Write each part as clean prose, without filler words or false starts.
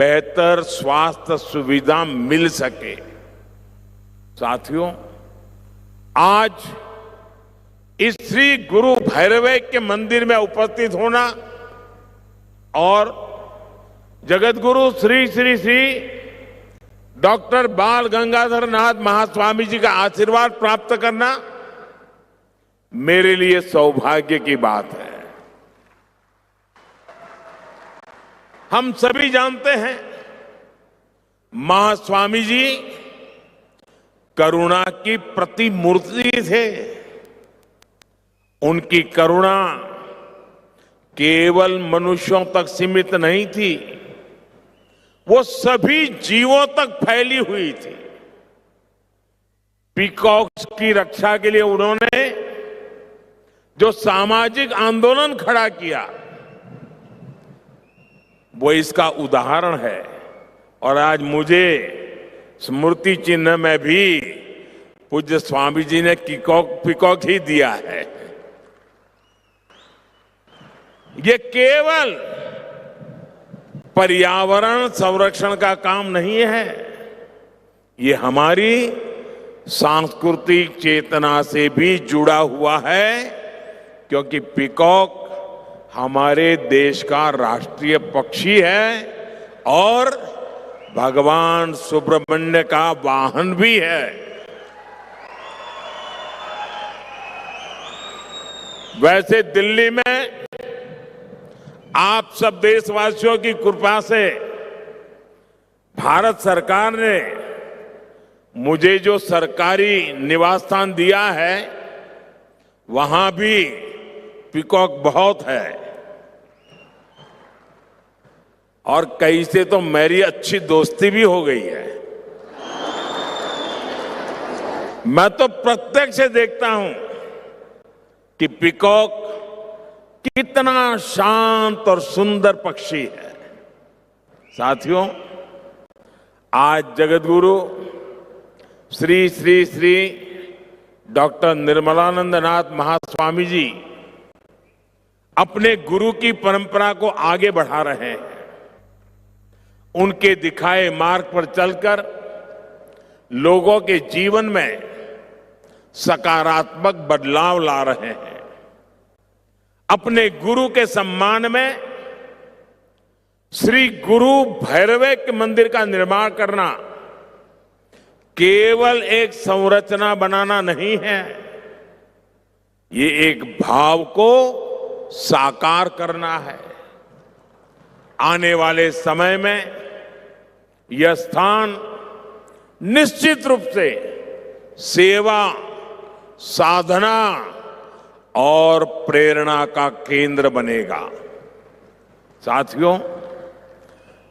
बेहतर स्वास्थ्य सुविधा मिल सके। साथियों, आज इस श्री गुरु भैरवे के मंदिर में उपस्थित होना और जगतगुरु श्री श्री श्री डॉक्टर बाल गंगाधर नाथ महास्वामी जी का आशीर्वाद प्राप्त करना मेरे लिए सौभाग्य की बात है। हम सभी जानते हैं, महास्वामी जी करुणा की प्रतिमूर्ति थे। उनकी करुणा केवल मनुष्यों तक सीमित नहीं थी, वो सभी जीवों तक फैली हुई थी। पीकॉक्स की रक्षा के लिए उन्होंने जो सामाजिक आंदोलन खड़ा किया, वो इसका उदाहरण है। और आज मुझे स्मृति चिन्ह में भी पूज्य स्वामी जी ने पीकॉक ही दिया है। ये केवल पर्यावरण संरक्षण का काम नहीं है, ये हमारी सांस्कृतिक चेतना से भी जुड़ा हुआ है, क्योंकि पीकॉक हमारे देश का राष्ट्रीय पक्षी है और भगवान सुब्रमण्य का वाहन भी है। वैसे दिल्ली में आप सब देशवासियों की कृपा से भारत सरकार ने मुझे जो सरकारी निवास स्थान दिया है, वहां भी पीकॉक बहुत है। और कई से तो मेरी अच्छी दोस्ती भी हो गई है। मैं तो प्रत्यक्ष देखता हूं कि पीकॉक कितना शांत और सुंदर पक्षी है। साथियों, आज जगतगुरु श्री श्री श्री डॉक्टर निर्मलानंद नाथ महास्वामी जी अपने गुरु की परंपरा को आगे बढ़ा रहे हैं। उनके दिखाए मार्ग पर चलकर लोगों के जीवन में सकारात्मक बदलाव ला रहे हैं। अपने गुरु के सम्मान में श्री गुरु भैरवे के मंदिर का निर्माण करना केवल एक संरचना बनाना नहीं है, ये एक भाव को साकार करना है। आने वाले समय में यह स्थान निश्चित रूप से सेवा, साधना और प्रेरणा का केंद्र बनेगा। साथियों,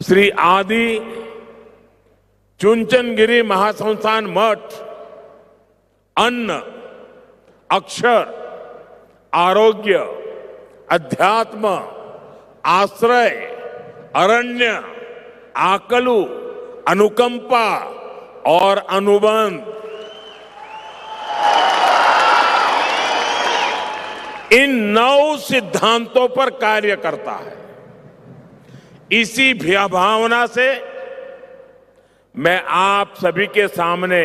श्री आदि चुनचनगिरी महासंस्थान मठ अन्न, अक्षर, आरोग्य, अध्यात्म, आश्रय, अरण्य, आकलु, अनुकंपा और अनुबंध, इन 9 सिद्धांतों पर कार्य करता है। इसी भावना से मैं आप सभी के सामने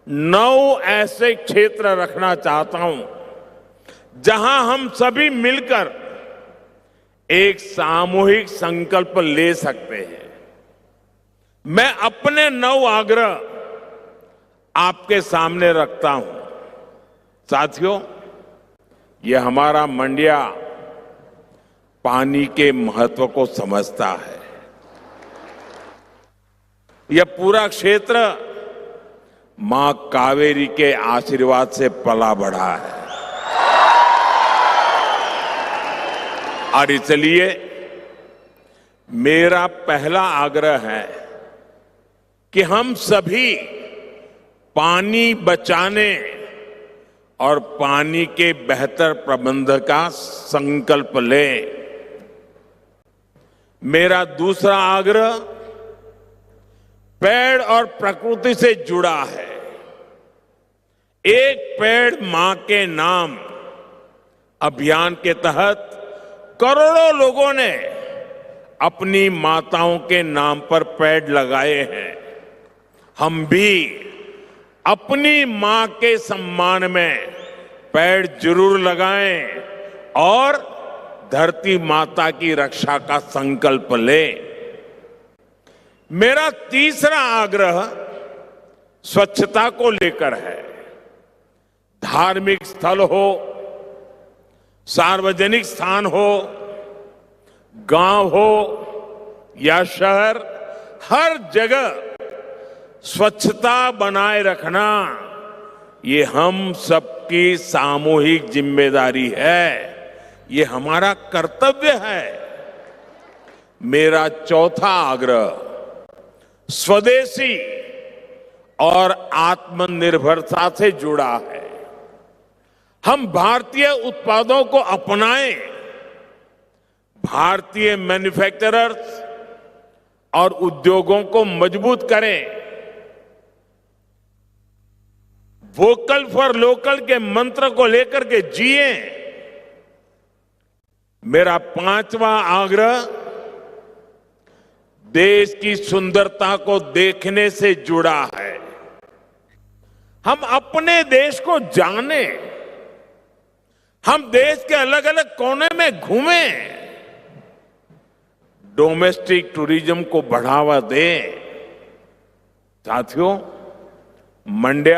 9 ऐसे क्षेत्र रखना चाहता हूं जहां हम सभी मिलकर एक सामूहिक संकल्प ले सकते हैं। मैं अपने 9 आग्रह आपके सामने रखता हूं। साथियों, यह हमारा मंडिया पानी के महत्व को समझता है। यह पूरा क्षेत्र मां कावेरी के आशीर्वाद से पला बढ़ा है और इसलिए मेरा पहला आग्रह है कि हम सभी पानी बचाने और पानी के बेहतर प्रबंध का संकल्प लें। मेरा दूसरा आग्रह पेड़ और प्रकृति से जुड़ा है। एक पेड़ मां के नाम अभियान के तहत करोड़ों लोगों ने अपनी माताओं के नाम पर पेड़ लगाए हैं। हम भी अपनी मां के सम्मान में पेड़ जरूर लगाएं और धरती माता की रक्षा का संकल्प लें। मेरा तीसरा आग्रह स्वच्छता को लेकर है। धार्मिक स्थल हो, सार्वजनिक स्थान हो, गांव हो या शहर, हर जगह स्वच्छता बनाए रखना ये हम सबकी सामूहिक जिम्मेदारी है। ये हमारा कर्तव्य है। मेरा चौथा आग्रह स्वदेशी और आत्मनिर्भरता से जुड़ा है। हम भारतीय उत्पादों को अपनाएं, भारतीय मैन्युफैक्चरर्स और उद्योगों को मजबूत करें, वोकल फॉर लोकल के मंत्र को लेकर के जिए। मेरा पांचवा आग्रह देश की सुंदरता को देखने से जुड़ा है। हम अपने देश को जानें, हम देश के अलग अलग कोने में घूमें, डोमेस्टिक टूरिज्म को बढ़ावा दें। साथियों, मंड्या